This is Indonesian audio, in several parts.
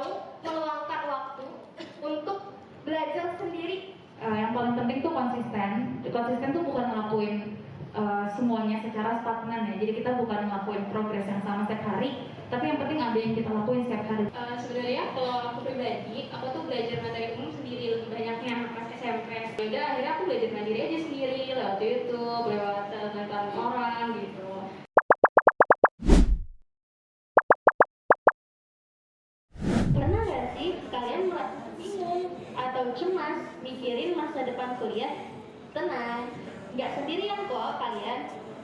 mau meluangkan waktu untuk belajar sendiri. Yang paling penting tuh konsisten. Konsisten tuh bukan ngelakuin semuanya secara stagnan ya. Jadi kita bukan ngelakuin progres yang sama setiap hari, tapi yang penting ada yang kita lakuin setiap hari. Sebenarnya kalau aku pribadi, aku tuh belajar materi umum sendiri lebih banyaknya pas SMP. Yaudah akhirnya aku belajar mandiri aja sendiri lewat YouTube, lewat tontonan orang gitu. Pernah nggak sih kalian merasa bingung atau cemas mikirin masa depan kuliah? Tenang, nggak sendirian kok kalian.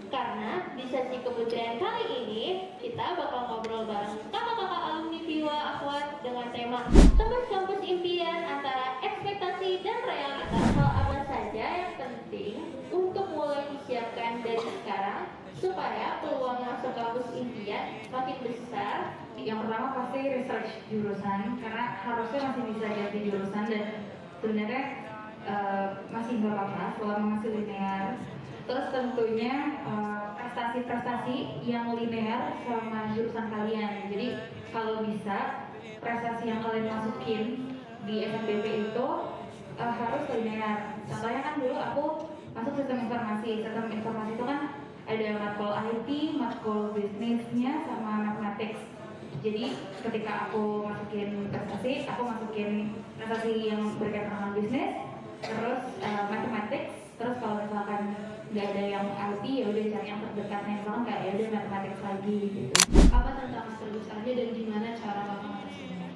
Karena di sesi kementerian kali ini, kita bakal ngobrol bareng kakak-kakak alumni Viwa Akhwat dengan tema Tembus Kampus Impian antara ekspektasi dan realitas. Hal apa saja yang penting untuk mulai disiapkan dari sekarang supaya peluang masuk kampus impian makin besar. Yang pertama pasti research jurusan, karena harusnya masih bisa ganti jurusan dan sebenarnya masih nggak apa-apa selama masih linear. Terus tentunya prestasi-prestasi yang linear sama jurusan kalian. Jadi kalau bisa prestasi yang kalian masukin di SNBP itu harus linear. Contohnya kan dulu aku masuk sistem informasi. Sistem informasi itu kan ada matkul IT, matkul bisnisnya, sama mathematics. Jadi ketika aku masukin prestasi yang berkaitan dengan bisnis, terus mathematics, terus kalau misalkan nggak ada yang IT ya udah cari yang terdekatnya, misalkan kayak ya udah mathematics lagi gitu. Apa tantangan terbesarnya dan gimana cara mengatasinya?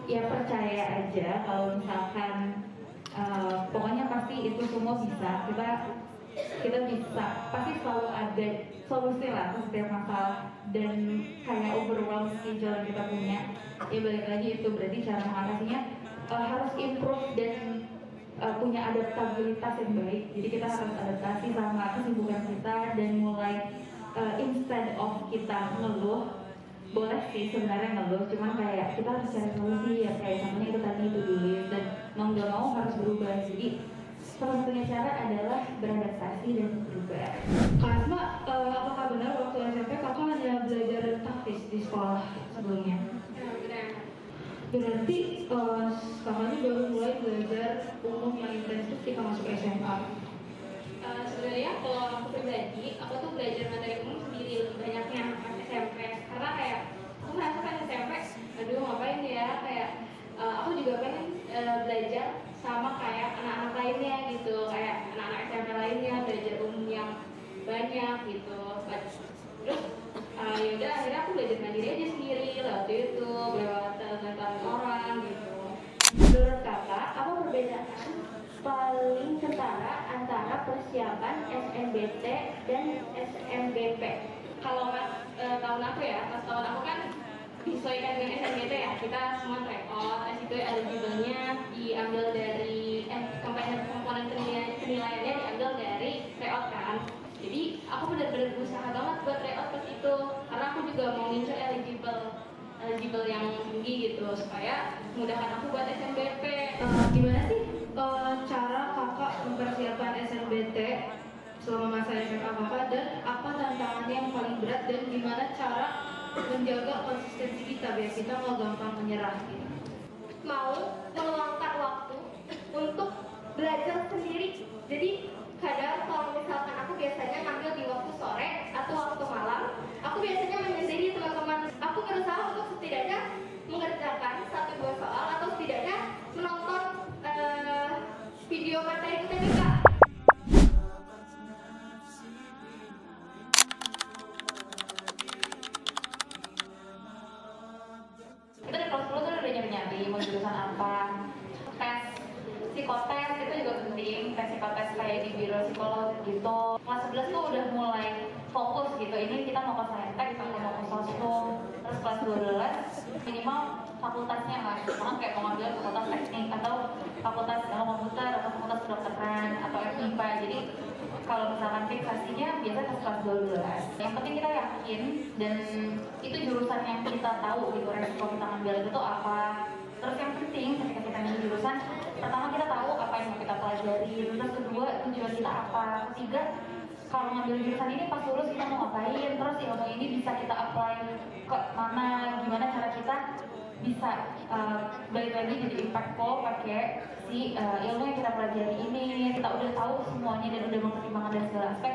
Ya percaya aja kalau misalkan pokoknya pasti itu semua bisa, kita bisa, pasti selalu ada solusi lah ke setiap masalah. Dan kayak overwhelm schedule yang kita punya, ya balik lagi itu berarti cara mengatasinya harus improve dan punya adaptabilitas yang baik. Jadi kita harus adaptasi sama kesibukan kita dan mulai instead of kita ngeluh, boleh sih sebenarnya ngeluh, cuman kayak kita harus cari solusi ya, kayak contohnya itu tadi itu dulu dan mau nggak mau harus berubah. Jadi satu-satunya cara adalah beradaptasi dan berubah. Kak Asma, apakah benar waktu SMP kakak hanya belajar taktis di sekolah sebelumnya? Benar. Berarti kakaknya baru mulai belajar umum yang intensif ketika masuk SMA. Sebenarnya kalau aku pribadi, aku tuh belajar materi umum sendiri lebih banyaknya pas SMP. Karena kayak aku merasa kan SMP, aduh ngapain ya, kayak aku juga pengen belajar sama kayak anak-anak lainnya gitu, kayak anak-anak SMP lainnya belajar umum yang banyak gitu. Terus yaudah akhirnya aku belajar mandiri aja sendiri lewat YouTube, lewat tontonan orang gitu. Menurut kakak, apa perbedaan paling kentara antara persiapan SNBT dan SNBP? Kalau tahun aku ya, pas tahun aku kan disesuaikan dengan SNBT ya, kita semua tryout, itu eligible-nya diambil dari komponen penilaiannya diambil dari tryout kan. Jadi aku benar-benar berusaha banget buat tryout pas itu, karena aku juga mau ngincer eligible yang tinggi gitu supaya memudahkan aku buat SNBP. Gimana sih cara kakak mempersiapkan SNBT selama masa SMA kakak, dan apa tantangannya yang paling berat, dan gimana cara menjaga konsistensi kita biar kita nggak gampang menyerah gitu? Mau meluangkan waktu untuk belajar sendiri. Jadi kadang kalau misalkan aku biasanya ngambil di waktu sore atau waktu malam, aku biasanya menyendiri teman-teman. Aku berusaha untuk setidaknya mengerjakan satu dua soal atau setidaknya menonton video materi UTBK. Kita dari kelas 10 tuh udah nyari-nyari mau jurusan apa. Tes psikotes itu juga penting, tes psikotes kayak di biro psikolog gitu. Kelas 11 tuh udah mulai fokus gitu, ini kita mau ke saintek atau mau ke sosum. Terus kelas 12 minimal fakultasnya lah, misalkan kayak mau ngambil fakultas teknik atau fakultas ilmu komputer atau fakultas kedokteran atau FMIPA. Jadi kalau misalkan fiksasinya biasanya ke kelas 12. Yang penting kita yakin dan itu jurusan yang kita tahu gitu, resiko kita ngambil itu tuh apa. Terus yang penting ketika kita milih jurusan, pertama kita tahu apa yang mau kita pelajari, terus kedua tujuan kita apa, ketiga kalau ngambil jurusan ini pas lulus kita mau ngapain, terus ilmu ini bisa kita apply ke mana, gimana cara kita bisa balik lagi jadi impactful pakai si ilmu yang kita pelajari ini. Kita udah tahu semuanya dan udah mempertimbangkan dari segala aspek.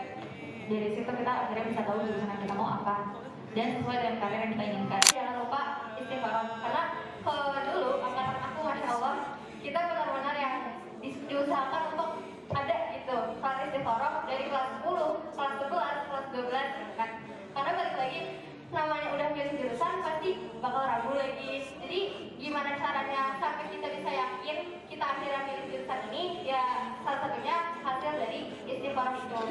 Dari situ kita akhirnya bisa tahu jurusan yang kita mau apa dan sesuai dengan karir yang kita inginkan. Jangan lupa istiqoroh, karena kalau dulu angkatan aku masya Allah kita benar-benar yang diusahakan untuk ada gitu saat istiqoroh dari kelas 10, kelas 11, kelas 12 kan. Karena balik lagi namanya udah milih jurusan pasti bakal ragu lagi. Jadi gimana caranya sampai kita bisa yakin kita akhirnya milih jurusan ini, ya salah satunya hasil dari istiqoroh itu.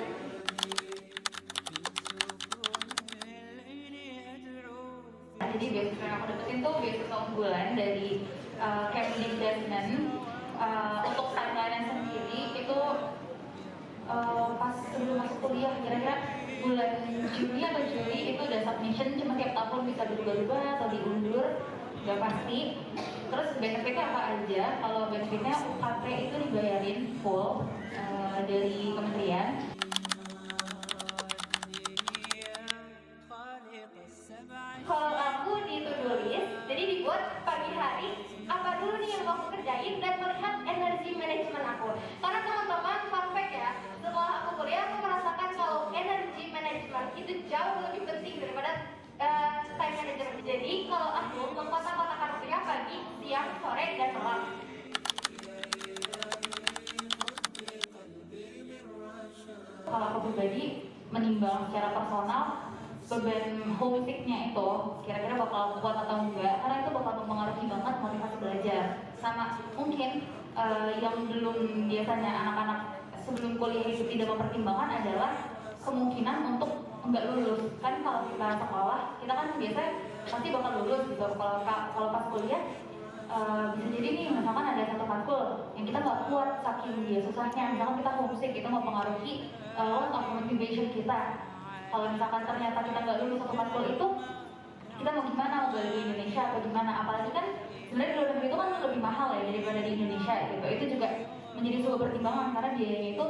Jadi beasiswa yang aku dapetin tuh beasiswa unggulan dari Cambridge Desmond. Untuk timeline sendiri itu pas sebelum masuk kuliah kira-kira bulan Juni atau Juli itu udah submission, cuma tiap tahun bisa berubah-ubah atau diundur, udah pasti. Terus benefitnya apa aja? Kalau benefitnya UKT itu dibayarin full dari kementerian. Kalau aku di to-do list, jadi dibuat pagi hari apa dulu nih yang mau aku kerjain dan melihat energi manajemen aku. Karena teman-teman, fun fact ya, setelah aku kuliah aku merasakan kalau energi manajemen itu jauh lebih penting daripada time management. Jadi kalau aku mengkotak-kotakan waktunya pagi, siang, sore, dan malam. Kalau aku pribadi menimbang secara personal beban homesicknya itu kira-kira bakal kuat atau enggak, karena itu bakal mempengaruhi banget motivasi belajar. Sama mungkin yang belum biasanya anak-anak sebelum kuliah itu tidak mempertimbangkan adalah kemungkinan untuk enggak lulus. Kan kalau kita sekolah kita kan biasa pasti bakal lulus gitu. Kalau pas kuliah bisa jadi nih misalkan ada satu matkul yang kita nggak kuat saking dia susahnya, misalkan kita homesick, itu mempengaruhi loss of motivation kita. Kalau misalkan ternyata kita nggak lulus satu matkul itu, kita mau gimana, mau balik di Indonesia atau gimana? Apalagi kan sebenarnya di luar negeri itu kan lebih mahal ya daripada di Indonesia gitu. Itu juga menjadi sebuah pertimbangan karena biayanya itu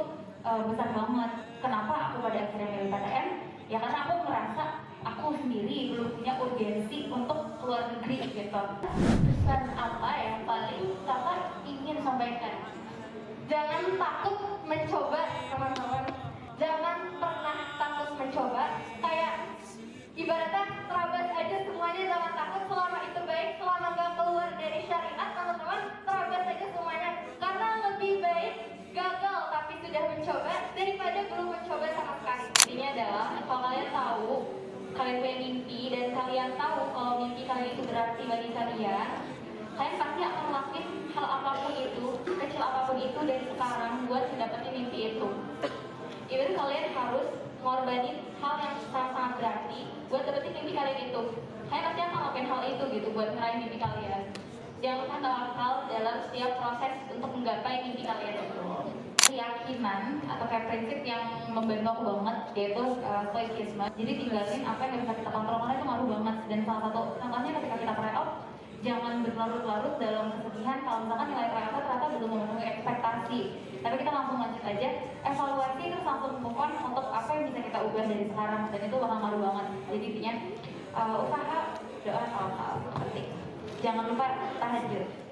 besar banget. Kenapa aku pada akhirnya milih PTN? Ya karena aku merasa aku sendiri belum punya urgensi untuk keluar negeri gitu. Pesan apa yang paling kakak ingin sampaikan? Jangan takut mencoba, teman-teman. Jangan pernah takut mencoba. Kayak ibaratnya terabas aja semuanya, jangan takut. Selama itu baik, selama gak keluar dari syariat, teman-teman, terabas aja semuanya. Karena lebih baik gagal tapi sudah mencoba daripada belum mencoba sama sekali. Intinya adalah kalau kalian tahu kalian punya mimpi dan kalian tahu kalau mimpi kalian itu berarti bagi kalian pasti akan melakukan hal apapun itu, kecil apapun itu dari sekarang buat mendapatkan mimpi itu. Even kalian harus ngorbanin hal yang sangat-sangat berarti buat dapetin mimpi kalian itu. Kalian pasti akan ngelakuin hal itu gitu buat ngeraih mimpi kalian. Jangan lupa tawakal dalam setiap proses untuk menggapai mimpi kalian itu. Keyakinan atau kayak prinsip yang membantu aku banget yaitu stoicism. Jadi tinggalin apa yang bisa kita kontrol, karena itu ngaruh banget. Dan salah satu contohnya ketika kita tryout, jangan berlarut-larut dalam kesedihan kalau misalkan nilai tryout ternyata belum memenuhi ekspektasi. Tapi kita langsung lanjut aja, evaluasi terus langsung move on untuk apa yang bisa kita ubah dari sekarang, dan itu bakal ngaruh banget. Jadi intinya usaha, doa, tawakal penting. Jangan lupa tahajud.